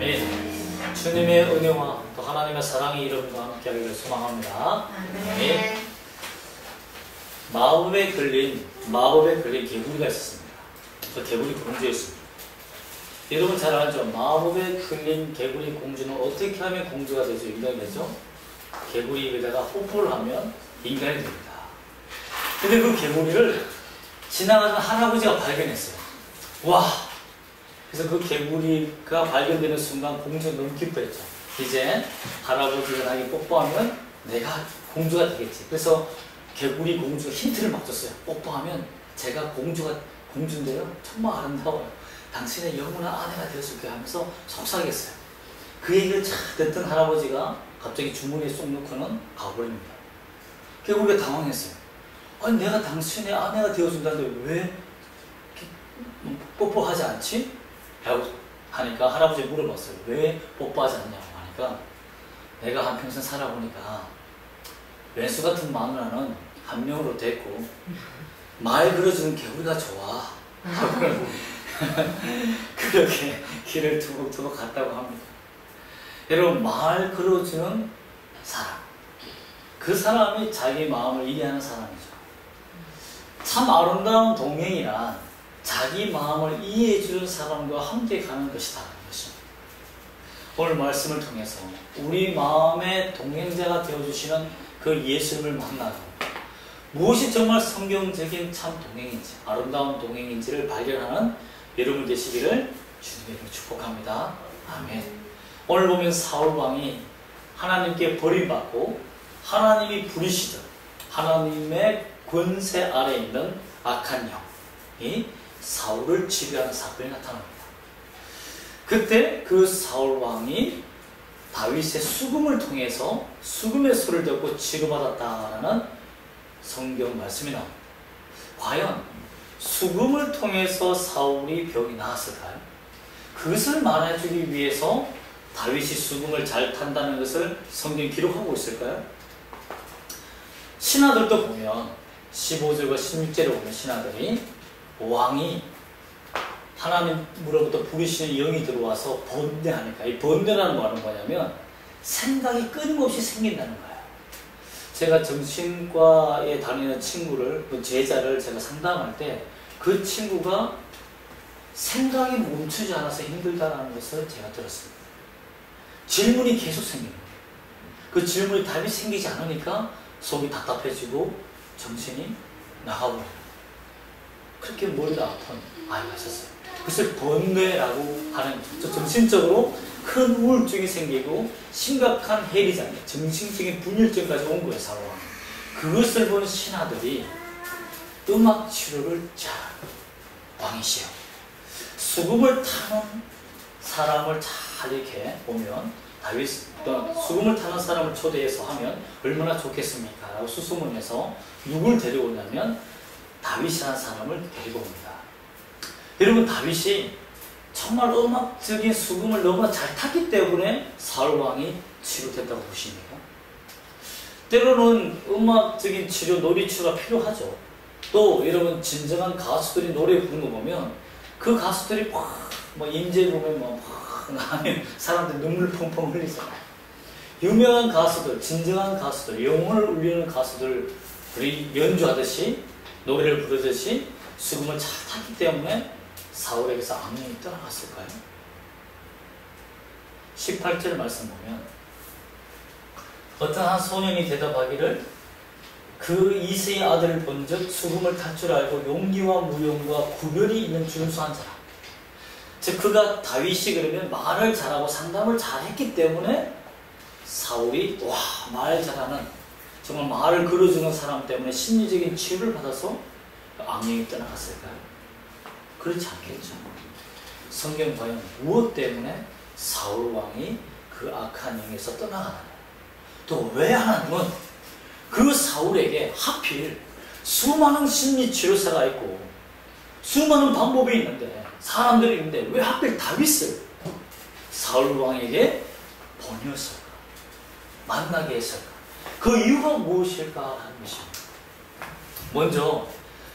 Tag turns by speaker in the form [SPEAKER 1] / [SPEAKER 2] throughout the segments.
[SPEAKER 1] 아멘. 주님의 은혜와 또 하나님의 사랑의 이름과 함께하기를 소망합니다. 아멘. 마법에 걸린 개구리가 있었습니다. 저 개구리 공주였습니다. 여러분 잘 알죠? 마법에 걸린 개구리 공주는 어떻게 하면 공주가 되죠? 인간이 되죠? 개구리 입에다가 뽀뽀를 하면 인간이 됩니다. 근데 그 개구리를 지나가던 할아버지가 발견했어요. 와! 그래서 그 개구리가 발견되는 순간 공주가 너무 기뻐했죠. 이제 할아버지가 나에게 뽀뽀하면 내가 공주가 되겠지. 그래서 개구리 공주가 힌트를 막 줬어요. 뽀뽀하면 제가 공주인데요. 정말 아름다워요. 당신의 영원한 아내가 되어줄게 하면서 속삭였어요. 그 얘기를 쫙 듣던 할아버지가 갑자기 주머니에 쏙 넣고는 가버립니다. 개구리가 당황했어요. 아니 내가 당신의 아내가 되어준다는데 왜 뽀뽀하지 않지? 하니까 할아버지가 물어봤어요. 왜 뽀뽀하지 않냐고 하니까 내가 한평생 살아보니까 왼수 같은 마누라는 한 명으로 됐고 말 걸어주는 개구리가 좋아. 그렇게 길을 두고두고 갔다고 합니다. 여러분 말 걸어주는 사람, 그 사람이 자기 마음을 이해하는 사람이죠. 참 아름다운 동행이란 자기 마음을 이해해주는 사람과 함께 가는 것이다. 오늘 말씀을 통해서 우리 마음의 동행자가 되어주시는 그 예수님을 만나고 무엇이 정말 성경적인 참 동행인지, 아름다운 동행인지를 발견하는 여러분 되시기를 주님의 축복합니다. 아멘. 오늘 보면 사울왕이 하나님께 버림받고 하나님이 부리시던 하나님의 권세 아래에 있는 악한 영이 사울을 지배하는 사건이 나타납니다. 그때 그 사울왕이 다윗의 수금을 통해서 수금의 소리를 듣고 치료받았다는 성경 말씀이 나옵니다. 과연 수금을 통해서 사울이 병이 나았을까요? 그것을 말해주기 위해서 다윗이 수금을 잘 탄다는 것을 성경이 기록하고 있을까요? 신하들도 보면 15절과 16절에 보면 신하들이 왕이 하나님으로부터 부르시는 영이 들어와서 번뇌하니까, 이 번뇌라는 말은 뭐냐면 생각이 끊임없이 생긴다는 거예요. 제가 정신과에 다니는 친구를, 그 제자를 제가 상담할 때 그 친구가 생각이 멈추지 않아서 힘들다는 것을 제가 들었습니다. 질문이 계속 생기는 거예요. 그 질문이 답이 생기지 않으니까 속이 답답해지고 정신이 나가버려요. 그렇게 머리가 아픈 아이가 있었어요. 그것을 번뇌라고 하는 거죠. 정신적으로 큰 우울증이 생기고 심각한 해리장, 정신적인 분열증까지 온 거예요, 사울왕. 그것을 본 신하들이 음악 치료를 잘, 왕이시여, 수금을 타는 사람을 잘 이렇게 보면 다윗, 수금을 타는 사람을 초대해서 하면 얼마나 좋겠습니까? 라고 수소문해서 누굴 데려오냐면 다윗이라는 사람을 데리고 옵니다. 여러분 다윗이 정말 음악적인 수금을 너무나 잘 탔기 때문에 사울왕이 치료됐다고 보십니까? 때로는 음악적인 치료, 놀이치료가 필요하죠. 또 여러분 진정한 가수들이 노래 부르는 거 보면 그 가수들이 막 임재 보면 막 나면 사람들 눈물 펑펑 흘리잖아요. 유명한 가수들, 진정한 가수들, 영혼을 울리는 가수들이 연주하듯이 노래를 부르듯이 수금을 잘 탔기 때문에 사울에게서 악령이 떠나갔을까요? 18절 말씀 보면 어떤 한 소년이 대답하기를 그 이새의 아들을 본즉 수금을 탈 줄 알고 용기와 무용과 구별이 있는 준수한 사람, 즉 그가 다윗이 그러면 말을 잘하고 상담을 잘했기 때문에 사울이 와, 말 잘하는 정말 말을 걸어주는 사람 때문에 심리적인 치유를 받아서 악령이 떠나갔을까요? 그렇지 않겠죠. 성경 과연 무엇 때문에 사울왕이 그 악한 영에서 떠나가느냐, 또 왜 하나님은 그 사울에게 하필 수많은 심리치료사가 있고 수많은 방법이 있는데 사람들이 있는데 왜 하필 다윗을 사울왕에게 보냈을까? 만나게 했을까? 그 이유가 무엇일까 하는 것입니다. 먼저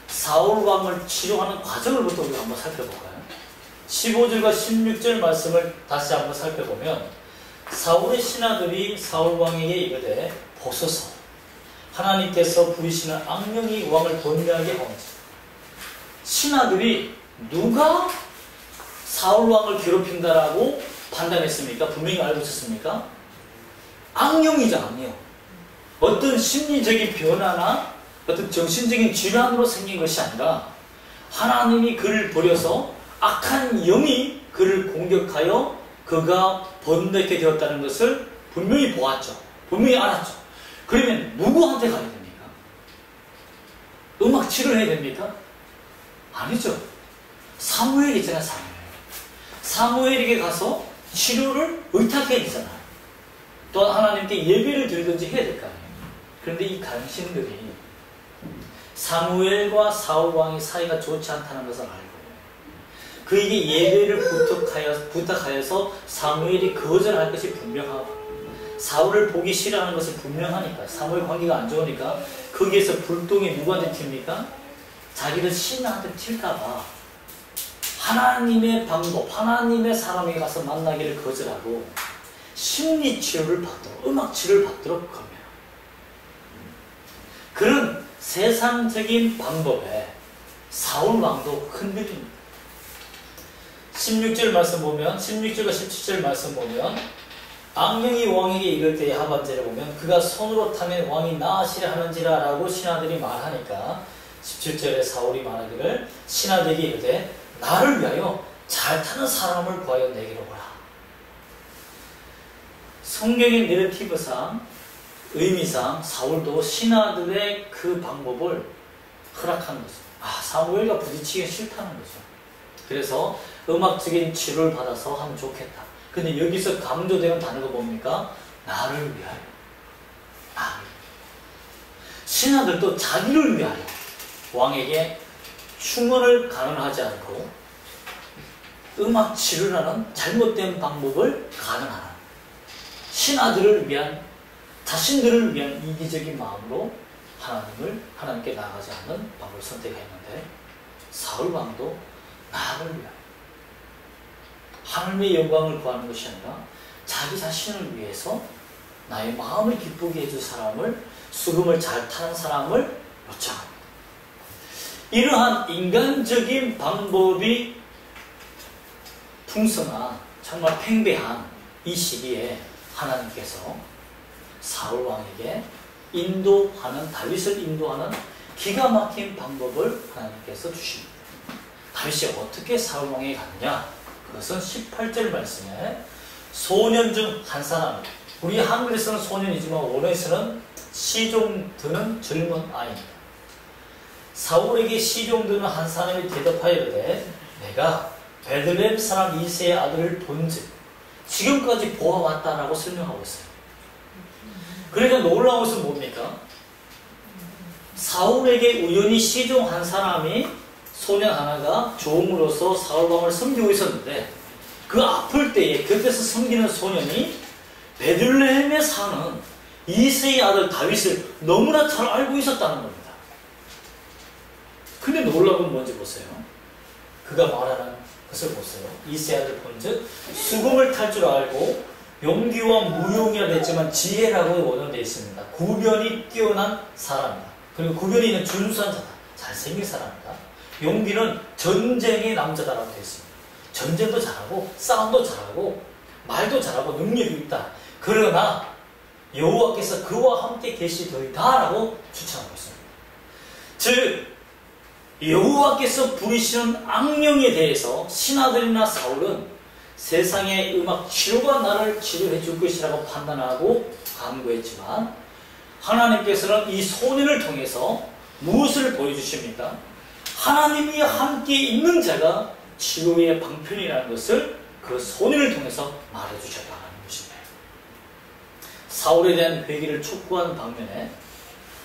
[SPEAKER 1] 사울왕을 치료하는 과정을부터 우리가 한번 살펴볼까요? 15절과 16절 말씀을 다시 한번 살펴보면 사울의 신하들이 사울왕에게 이르되 보소서 하나님께서 부리시는 악령이 왕을 번뇌하게 하옵니다. 신하들이 누가 사울왕을 괴롭힌다라고 판단했습니까? 분명히 알고 있었습니까? 악령이죠, 악령. 어떤 심리적인 변화나 어떤 정신적인 질환으로 생긴 것이 아니라 하나님이 그를 버려서 악한 영이 그를 공격하여 그가 번뇌케 되었다는 것을 분명히 보았죠. 분명히 알았죠. 그러면 누구한테 가야 됩니까? 음악 치료를 해야 됩니까? 아니죠. 사무엘 있잖아요, 사무엘. 사무엘에게 가서 치료를 의탁해야 되잖아요. 또 하나님께 예배를 드리든지 해야 될 거 아니에요. 그런데 이 간신들이 사무엘과 사울왕의 사이가 좋지 않다는 것을 알고 그에게 예배를 부탁하여서 사무엘이 거절할 것이 분명하고 사울을 보기 싫어하는 것은 분명하니까 사무엘 관계가 안 좋으니까 거기에서 불똥이 누구한테 튑니까? 자기들 신하한테 튈까봐 하나님의 방법, 하나님의 사람에게 가서 만나기를 거절하고 심리치료를 받도록, 음악치료를 받도록 겁니다. 그런 세상적인 방법에 사울왕도 흔들립니다. 16절 말씀 보면, 16절과 17절 말씀 보면 악령이 왕에게 이를 때의 하반절에 보면 그가 손으로 타면 왕이 나으시려 하는지라 라고 신하들이 말하니까 17절에 사울이 말하기를 신하들에게 이르되 나를 위하여 잘 타는 사람을 구하여 내게로 오라. 성경의 내러티브상 의미상 사울도 신하들의 그 방법을 허락하는 거죠. 사무엘과 부딪히기 싫다는 거죠. 그래서 음악적인 치료를 받아서 하면 좋겠다. 근데 여기서 강조되는 단어가 뭡니까? 나를 위하여. 나를. 신하들도 자기를 위하여 왕에게 충원을 가능하지 않고 음악 치료라는 잘못된 방법을 가능하는 신하들을 위한 자신들을 위한 이기적인 마음으로 하나님께 나아가지 않는 방법을 선택했는데 사울왕도 나를 위하여 하나님의 영광을 구하는 것이 아니라 자기 자신을 위해서 나의 마음을 기쁘게 해줄 사람을 수금을 잘 타는 사람을 요청합니다. 이러한 인간적인 방법이 풍성한 정말 팽배한 이 시기에 하나님께서 사울왕에게 다윗을 인도하는 기가 막힌 방법을 하나님께서 주십니다. 다윗이 어떻게 사울왕에게 갔느냐? 그것은 18절 말씀에 소년 중 한 사람, 우리 한글에서는 소년이지만 원어에서는 시종드는 젊은 아이입니다. 사울에게 시종드는 한 사람이 대답하여 이르되 내가 베들레헴 사람 이새의 아들을 본즉 지금까지 보아왔다라고 설명하고 있어요. 그러니까 놀라운 것은 뭡니까? 사울에게 우연히 시종한 사람이 소년 하나가 종으로서 사울왕을 섬기고 있었는데 그 아플 때에 곁에서 섬기는 소년이 베들레헴에 사는 이새의 아들 다윗을 너무나 잘 알고 있었다는 겁니다. 근데 놀라운 건 뭔지 보세요. 그가 말하는 것을 보세요. 이새의 아들 본즉 수금을 탈 줄 알고 용기와 무용이라 됐지만 지혜라고 원어되어 있습니다. 구변이 뛰어난 사람이다. 그리고 구변이 있는 준수한 자다. 잘생긴 사람이다. 용기는 전쟁의 남자다라고 되어 있습니다. 전쟁도 잘하고 싸움도 잘하고 말도 잘하고 능력이 있다. 그러나 여호와께서 그와 함께 계시더이다라고 추천하고 있습니다. 즉 여호와께서 부리시는 악령에 대해서 신하들이나 사울은 세상의 음악 치료가 나를 치료해 줄 것이라고 판단하고 간구했지만 하나님께서는 이 소년을 통해서 무엇을 보여주십니까? 하나님이 함께 있는 자가 치료의 방편이라는 것을 그 소년을 통해서 말해주셨다는 것입니다. 사울에 대한 회개를 촉구하는 방면에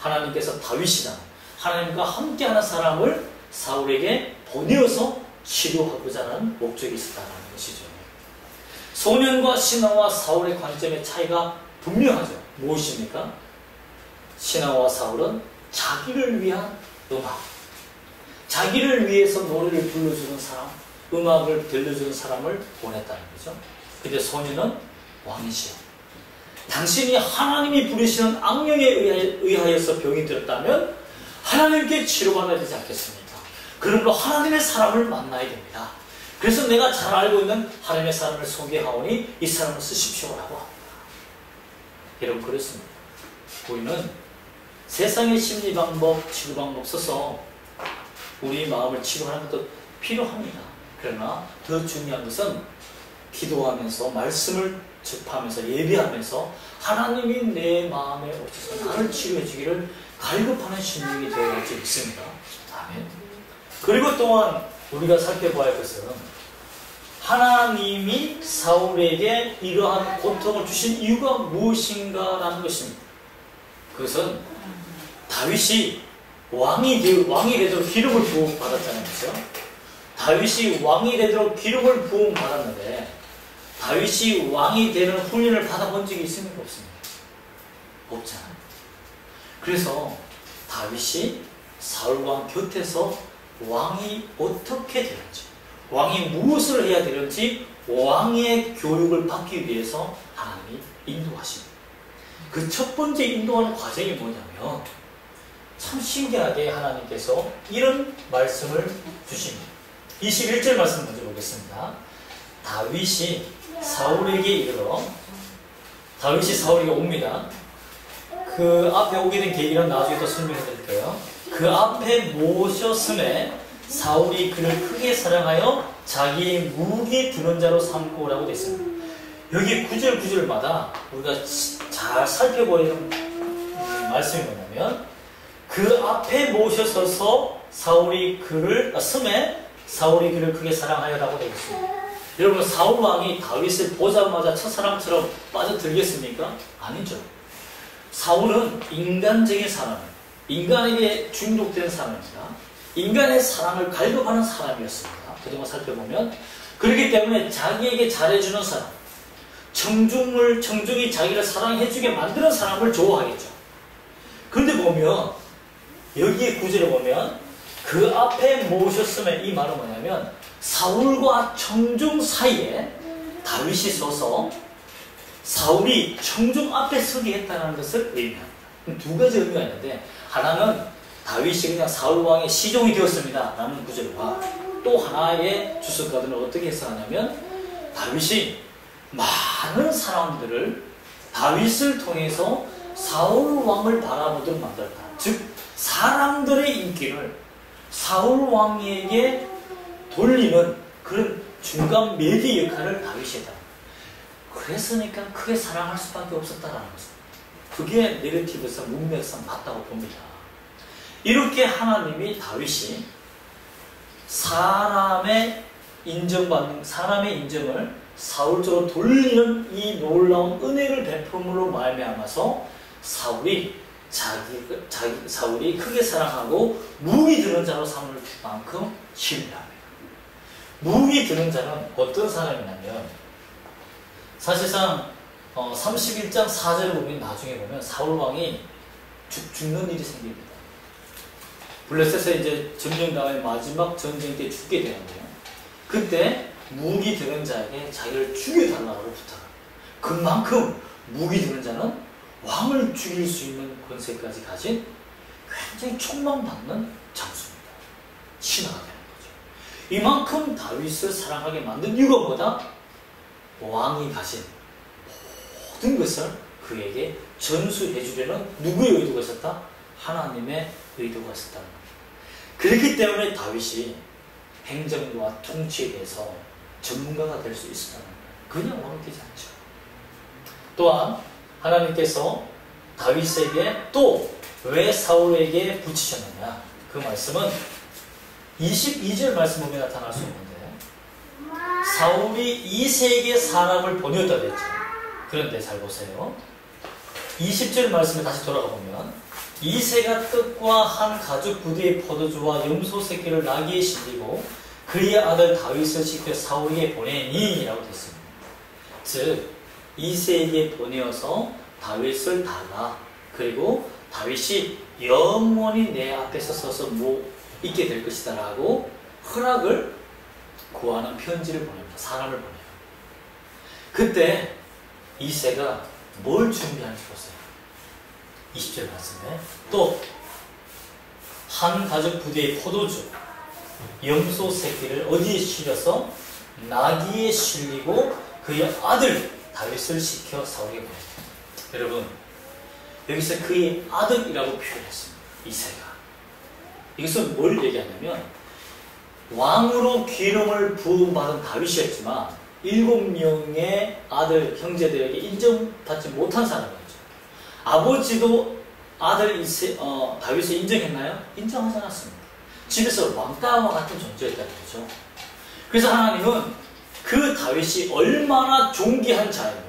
[SPEAKER 1] 하나님께서 다윗이다. 하나님과 함께하는 사람을 사울에게 보내어서 치료하고자 하는 목적이 있었다는 것이죠. 소년과 신하와 사울의 관점의 차이가 분명하죠. 무엇입니까? 신하와 사울은 자기를 위한 음악, 자기를 위해서 노래를 불러주는 사람, 음악을 들려주는 사람을 보냈다는 거죠. 근데 소년은 왕이시여, 당신이 하나님이 부르시는 악령에 의하여서 병이 들었다면 하나님께 치료받아야 되지 않겠습니까? 그러므로 하나님의 사람을 만나야 됩니다. 그래서 내가 잘 알고 있는 하나님의 사람을 소개하오니 이 사람을 쓰십시오라고 합니다. 여러분, 그렇습니다. 우리는 세상의 심리 방법, 치료 방법 써서 우리 마음을 치료하는 것도 필요합니다. 그러나 더 중요한 것은 기도하면서, 말씀을 접하면서, 예배하면서 하나님이 내 마음에 오셔서 나를 치료해 주기를 갈급하는 심령이 되어야 할 줄 믿습니다. 아멘. 그리고 또한 우리가 살펴봐야 할 것은 하나님이 사울에게 이러한 고통을 주신 이유가 무엇인가라는 것입니다. 그것은 다윗이 왕이 되도록 기름을 부음받았다는 거죠. 다윗이 왕이 되도록 기름을 부음받았는데 다윗이 왕이 되는 훈련을 받아본 적이 있습니까? 없습니까? 없잖아요. 그래서 다윗이 사울왕 곁에서 왕이 어떻게 되는지, 왕이 무엇을 해야 되는지 왕의 교육을 받기 위해서 하나님이 인도하십니다. 그 첫 번째 인도하는 과정이 뭐냐면 참 신기하게 하나님께서 이런 말씀을 주십니다. 21절 말씀 먼저 보겠습니다. 다윗이 사울에게 이르러, 다윗이 사울에게 옵니다. 그 앞에 오게 된 계기는 나중에 또 설명해 드릴게요. 그 앞에 모셨음에 사울이 그를 크게 사랑하여 자기의 무기 드는 자로 삼고 오라고 됐습니다. 여기 구절마다 우리가 잘 살펴보는 말씀이 뭐냐면 그 앞에 모셔서서 사울이 그를 섬에 사울이 그를 크게 사랑하여라고 되어 있습니다. 여러분, 사울 왕이 다윗을 보자마자 첫사랑처럼 빠져들겠습니까? 아니죠. 사울은 인간적인 사람이에요. 인간에게 중독된 사람입니다. 인간의 사랑을 갈급하는 사람이었습니다. 그동안 살펴보면. 그렇기 때문에 자기에게 잘해주는 사람, 청중이 자기를 사랑해주게 만드는 사람을 좋아하겠죠. 그런데 보면 여기에 구절에 보면 그 앞에 모셨음에, 이 말은 뭐냐면 사울과 청중 사이에 다윗이 서서 사울이 청중 앞에 서게 했다는 것을 의미합니다. 두 가지 의미가 있는데, 하나는 다윗이 그냥 사울 왕의 시종이 되었습니다 라는 구절과, 또 하나의 주석가들은 어떻게 해석하냐면 다윗이 많은 사람들을 다윗을 통해서 사울 왕을 바라보도록 만들었다. 즉 사람들의 인기를 사울 왕에게 돌리는 그런 중간 매개 역할을 다윗이 했다. 그랬으니까 크게 사랑할 수밖에 없었다라는 것입니다. 그게 내러티브상, 문맥상 맞다고 봅니다. 이렇게 하나님이 다윗이 사람의 인정을 사울 쪽으로 돌리는 이 놀라운 은혜를 베품으로 말미암아서 사울이 사울이 크게 사랑하고 무기 드는 자로 삼을 만큼 신뢰합니다. 무기 드는 자는 어떤 사람이냐면, 사실상 31장 4절을 보면, 나중에 보면 사울왕이 죽는 일이 생깁니다. 블레셋에 이제 점령당의 마지막 전쟁 때 죽게 되는데요. 그때 무기 드는 자에게 자기를 죽여달라고 부탁합니다. 그만큼 무기 드는 자는 왕을 죽일 수 있는 권세까지 가진 굉장히 촉망받는 장수입니다. 신하가 되는 거죠. 이만큼 다윗을 사랑하게 만든 이유가 뭐다? 왕이 가진 모든 것을 그에게 전수해 주려는 누구의 의도가 있었다? 하나님의 의도가 있었다는 겁니다. 그렇기 때문에 다윗이 행정과 통치에 대해서 전문가가 될 수 있었다는 거예요. 그냥 왕이 되지 않죠. 또한 하나님께서 다윗에게 또 왜 사울에게 붙이셨느냐, 그 말씀은 22절 말씀 보면 나타날 수 있는데, 사울이 이새에게 사람을 보내었다 그랬죠. 그런데 잘 보세요. 20절 말씀에 다시 돌아가 보면 이새가 뜻과 한 가죽 부대의 포도주와 염소 새끼를 나귀에 실리고 그의 아들 다윗을 시켜 사울에게 보내니 라고 됐습니다. 즉 이새에게 보내어서 다윗을 달라, 그리고 다윗이 영원히 내 앞에서 서서 있게 될 것이다 라고 허락을 구하는 편지를 보냅니다. 사람을 보내요. 그때 이새가 뭘 준비하는지 보세요. 20절 말씀에 또 한 가죽 부대의 포도주 염소 새끼를 어디에 실려서 나귀에 실리고 그의 아들 다윗을 시켜 사울에게 보냅니다. 여러분, 여기서 그의 아들이라고 표현했습니다. 이새가. 이것은 뭘 얘기하냐면 왕으로 기름을 부음받은 다윗이었지만 7명의 아들 형제들에게 인정받지 못한 사람이었죠. 아버지도 아들 다윗을 인정했나요? 인정하지 않았습니다. 집에서 왕따와 같은 존재였다는 거죠. 그래서 하나님은 그 다윗이 얼마나 존귀한 자이며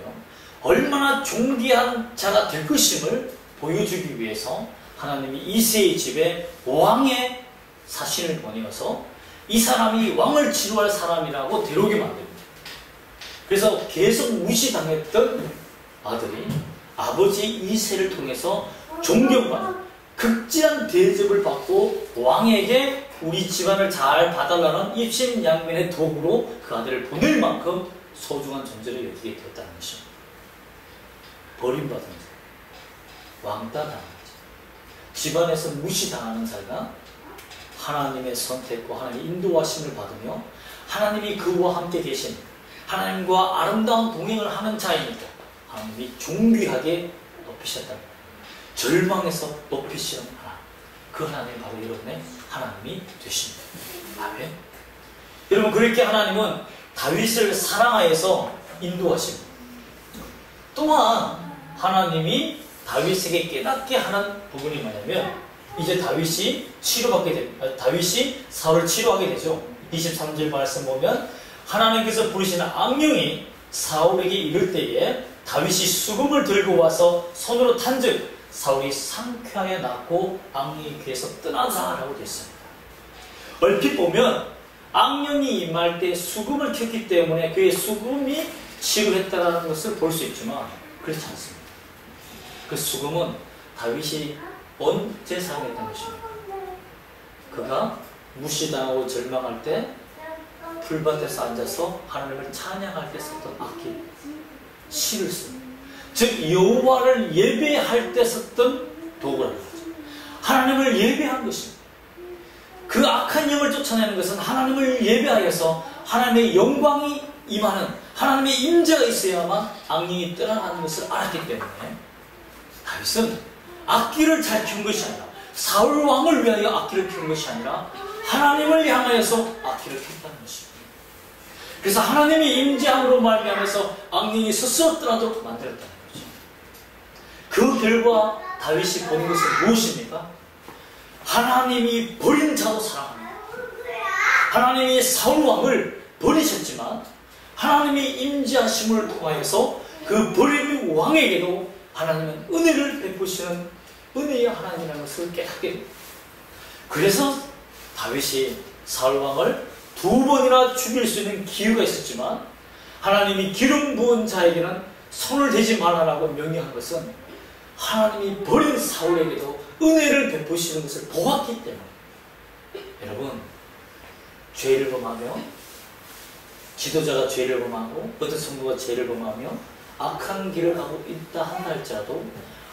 [SPEAKER 1] 얼마나 존귀한 자가 될 것임을 보여주기 위해서 하나님이 이새의 집에 왕의 사신을 보내어서 이 사람이 왕을 치루할 사람이라고 데려오게 만듭니다. 그래서 계속 무시당했던 아들이 아버지 이새를 통해서 존경받는 극진한 대접을 받고 왕에게 우리 집안을 잘 봐달라는 입신양면의 도구로 그 아들을 보낼 만큼 소중한 존재를 여기게 되었다는 것입니다. 버림받은 자, 왕따당한 자, 집안에서 무시당하는 자가 하나님의 선택과 하나님의 인도하심을 받으며 하나님이 그와 함께 계신 하나님과 아름다운 동행을 하는 자이니까 하나님이 존귀하게 높이셨다. 절망에서 높이시는 하나님, 그 하나님이 바로 여러분의 하나님이 되십니다. 아멘. 여러분, 그렇게 하나님은 다윗을 사랑하여서 인도하십니다. 또한 하나님이 다윗에게 깨닫게 하는 부분이 뭐냐면 이제 다윗이 다윗이 사울을 치료하게 되죠. 23절 말씀 보면 하나님께서 부르시는 악령이 사울에게 이를 때에 다윗이 수금을 들고 와서 손으로 탄즉 사울이 상쾌하여 낫고 악령이 귀에서 떠나가라고 되어 있습니다. 얼핏 보면 악령이 임할 때 수금을 켰기 때문에 그의 수금이 치료했다는 것을 볼 수 있지만 그렇지 않습니다. 그 수금은 다윗이 언제 사용했던 것입니까? 그가 무시당하고 절망할 때 풀밭에서 앉아서 하나님을 찬양할 때 썼던 악기, 시를 씁니다. 즉 여호와를 예배할 때 썼던 도구라는 거죠. 하나님을 예배한 것입니다. 그 악한 영을 쫓아내는 것은 하나님을 예배하여서 하나님의 영광이 임하는 하나님의 임재가 있어야만 악령이 떠나가는 것을 알았기 때문에 다윗은 악기를 잘 켜는 것이 아니라 사울 왕을 위하여 악기를 켜는 것이 아니라 하나님을 향하여서 악기를 켰다는 것입니다. 그래서 하나님의 임재함으로 말미암아서 악령이 스스로 떠나도록 만들었다는 거죠. 그 결과 다윗이 본 것은 무엇입니까? 하나님이 버린 자도 사랑합니다. 하나님이 사울 왕을 버리셨지만 하나님의 임재하심을 통하여서 그 버린 왕에게도 하나님은 은혜를 베푸시는 은혜의 하나님이라는 것을 깨닫게 됩니다. 그래서 다윗이 사울 왕을 2번이나 죽일 수 있는 기회가 있었지만 하나님이 기름 부은 자에게는 손을 대지 말아라고 명령한 것은 하나님이 버린 사울에게도 은혜를 베푸시는 것을 보았기 때문에 여러분, 죄를 범하며 지도자가 죄를 범하고 어떤 성도가 죄를 범하며 악한 길을 가고 있다 한다 할지라도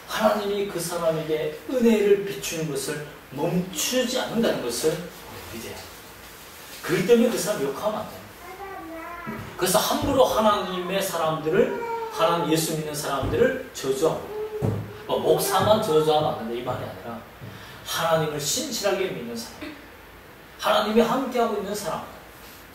[SPEAKER 1] 하나님이 그 사람에게 은혜를 비추는 것을 멈추지 않는다는 것을 믿어야 합니다. 그렇기 때문에 그 사람 욕하면 안 됩니다. 그래서 함부로 하나님의 사람들을, 하나님 예수 믿는 사람들을 저주하고 목사만 저주하면 안 된다 이 말이 아니라 하나님을 신실하게 믿는 사람, 하나님이 함께하고 있는 사람,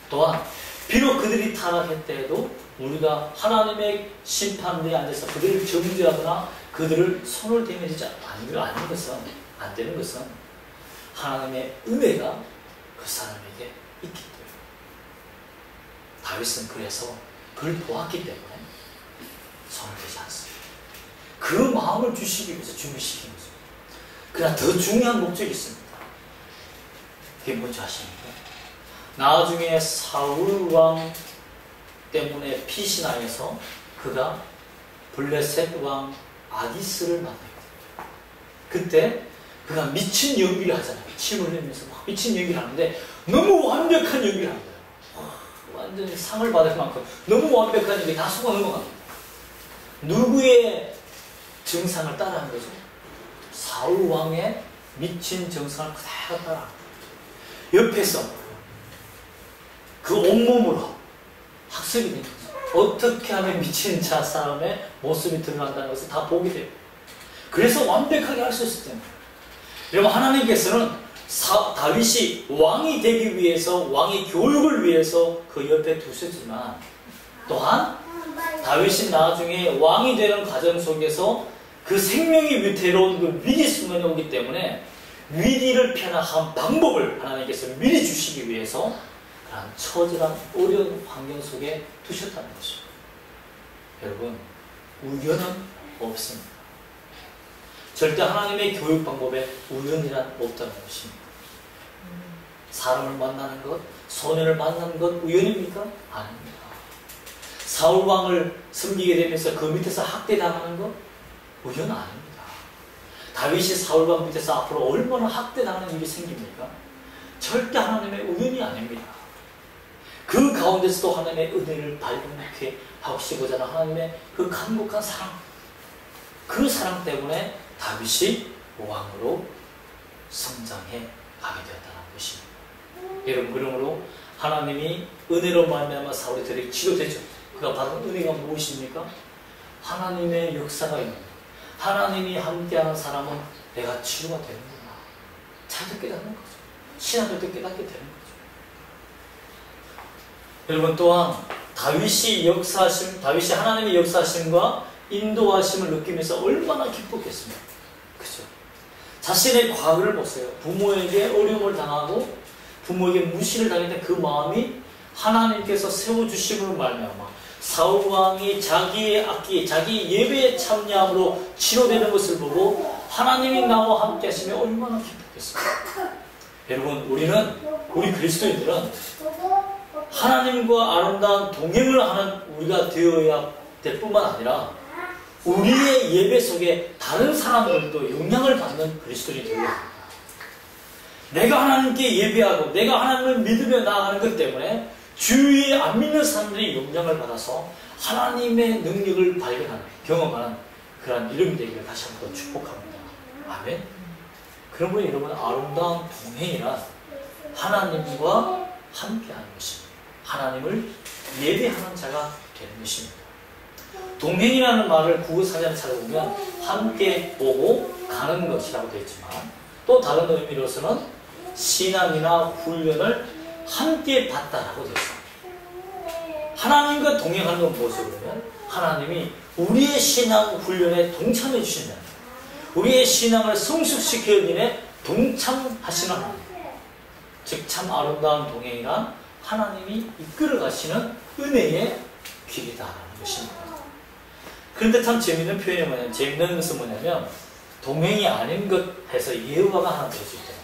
[SPEAKER 1] 또한 비록 그들이 타락했더라도 우리가 하나님의 심판대에 앉아서 그들을 정죄하거나 그들을 손을 대면하지 않는 것은, 안 되는 것은 하나님의 은혜가 그 사람에게 있기 때문에 다윗은 그래서 그걸 보았기 때문에 손을 대지 않습니다. 그 마음을 주시기 위해서 준비시킨 것입니다. 그러나 더 중요한 목적이 있습니다. 그게 뭔지 아십니까? 나중에 사울 왕 때문에 피신하여서 그가 블레셋 왕 아기스를 만납니다. 그때 그가 미친 연기를 하잖아요. 침을 흘리면서 막 미친 연기를 하는데 너무 완벽한 연기를 하는 거예요. 완전히 상을 받을 만큼 너무 완벽한 일이 다 속아 넘어갑니다. 누구의 정상을 따라하는 거죠? 사울 왕의 미친 정상을 그대로 따라 옆에서 그 온몸으로 학습이 된 거죠. 어떻게 하면 미친 자 사람의 모습이 드러난다는 것을 다 보게 돼요. 그래서 완벽하게 할 수 있을 때문에. 여러분, 하나님께서는 다윗이 왕이 되기 위해서, 왕의 교육을 위해서 그 옆에 두셨지만, 또한 다윗이 나중에 왕이 되는 과정 속에서 그 생명이 위태로운 그 위기 순간이 오기 때문에 위기를 피하는 방법을 하나님께서 미리 주시기 위해서 그런 처절한 어려운 환경 속에 두셨다는 것입니다. 여러분, 우연은 없습니다. 절대 하나님의 교육 방법에 우연이란 없다는 것입니다. 사람을 만나는 것, 소년을 만나는 것 우연입니까? 아닙니다. 사울왕을 섬기게 되면서 그 밑에서 학대당하는 것 우연 아닙니다. 다윗이 사울왕 밑에서 앞으로 얼마나 학대당하는 일이 생깁니까? 절대 하나님의 우연이 아닙니다. 그 가운데서도 하나님의 은혜를 발견하게 하시고자 하는 하나님의 그 간곡한 사랑, 그 사랑 때문에 다윗이 왕으로 성장해 가게 되었다는 것입니다. 여러분, 그러므로 하나님이 은혜로 말미암아 사울이 되게 치료되죠. 그가 받은 은혜가 무엇입니까? 하나님의 역사가 있는 거예요. 하나님이 함께하는 사람은 내가 치료가 되는구나. 잘 깨닫는 거죠. 신앙을 깨닫게 되는 거죠. 여러분, 또한 다윗이 하나님의 역사하심과 인도하심을 느끼면서 얼마나 기뻤겠습니까? 그죠? 자신의 과거를 보세요. 부모에게 어려움을 당하고 부모에게 무시를 당했던 그 마음이 하나님께서 세워주심으로 말미암아 사울왕이 자기의 악기, 자기 예배에 참여함으로 치료되는 것을 보고 하나님이 나와 함께 하시면 얼마나 기쁘겠습니까? 여러분, 우리 그리스도인들은 하나님과 아름다운 동행을 하는 우리가 되어야 될 뿐만 아니라 우리의 예배 속에 다른 사람들도 영향을 받는 그리스도인이 되어야 합니다. 내가 하나님께 예배하고 내가 하나님을 믿으며 나아가는 것 때문에 주위에 안 믿는 사람들이 영향을 받아서 하나님의 능력을 발견하는, 경험하는 그런 이름이 되기를 다시 한번 축복합니다. 아멘. 그러므로 여러분, 아름다운 동행이란 하나님과 함께하는 것입니다. 하나님을 예배하는 자가 되는 것입니다. 동행이라는 말을 국어사전에 찾아보면 함께 오고 가는 것이라고 되어 있지만 또 다른 의미로서는 신앙이나 훈련을 함께 받다라고 되어 있습니다. 하나님과 동행하는 건 무엇을 보면 하나님이 우리의 신앙 훈련에 동참해 주신다. 우리의 신앙을 성숙시키는 일에 동참하시는 하나님. 즉 참 아름다운 동행이란 하나님이 이끌어 가시는 은혜의 길이다라는 것입니다. 그런데 참 재밌는 표현이 뭐냐면, 재밌는 것은 뭐냐면 동행이 아닌 것 해서 예화가 하나 될 수 있잖아요.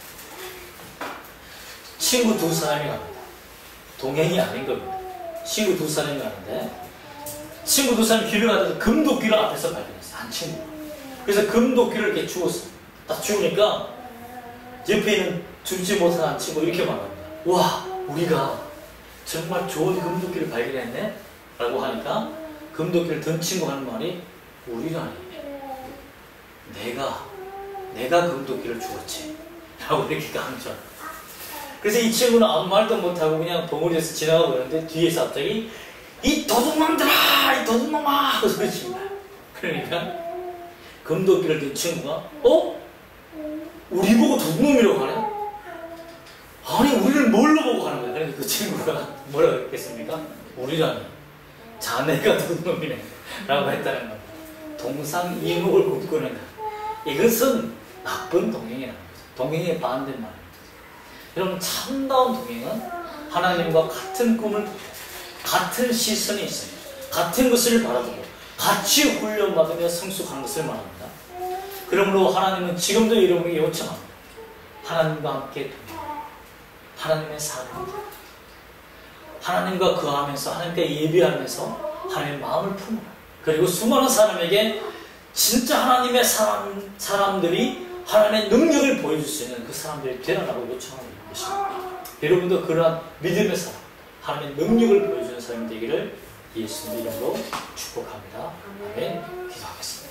[SPEAKER 1] 친구 두 사람이 갑니다. 동행이 아닌 겁니다. 친구 두 사람이 가는데 친구 두 사람이 길을 가다가 금도끼를 앞에서 발견했어요. 한 친구가. 그래서 금도끼를 이렇게 주웠어요. 딱 주우니까 옆에 있는 주지 못한 한 친구 이렇게 말합니다. 와, 우리가 정말 좋은 금도끼를 발견했네? 라고 하니까 금도끼를 든 친구가 하는 말이 우리라니. 내가 금도끼를 주었지. 라고 이렇게 강조합니다. 그래서 이 친구는 아무 말도 못하고 그냥 벙어리에서 지나가고 그러는데 뒤에서 갑자기 이 도둑놈들아! 이 도둑놈아! 하고 소리칩니다. 그러니까 금도끼를 든 친구가 우리 보고 도둑놈이라고 하네? 아니, 우리를 뭘로 보고 가는 거야? 그러니까 그 친구가 뭐라고 했겠습니까? 우리라니. 자네가 도둑놈이네. 라고 했다는 겁니다. 동상이목을 꿈꾸는 것. 이것은 나쁜 동행이라는 거죠. 동행의 반대말입니다. 여러분, 참다운 동행은 하나님과 같은 꿈을 꾸고 같은 시선이 있습니다. 같은 것을 바라보고 같이 훈련받으며 성숙하는 것을 말합니다. 그러므로 하나님은 지금도 여러분에게 요청합니다. 하나님과 함께 동행, 하나님의 사랑, 하나님과 거하면서 하나님께 예배하면서 하나님의 마음을 품어라. 그리고 수많은 사람에게 진짜 하나님의 사람들이 하나님의 능력을 보여줄 수 있는 그 사람들이 되라고 요청하는 것입니다. 여러분도 그러한 믿음의 사람, 하나님의 능력을 보여주는 사람이 되기를 예수님 이름으로 축복합니다. 아멘. 기도하겠습니다.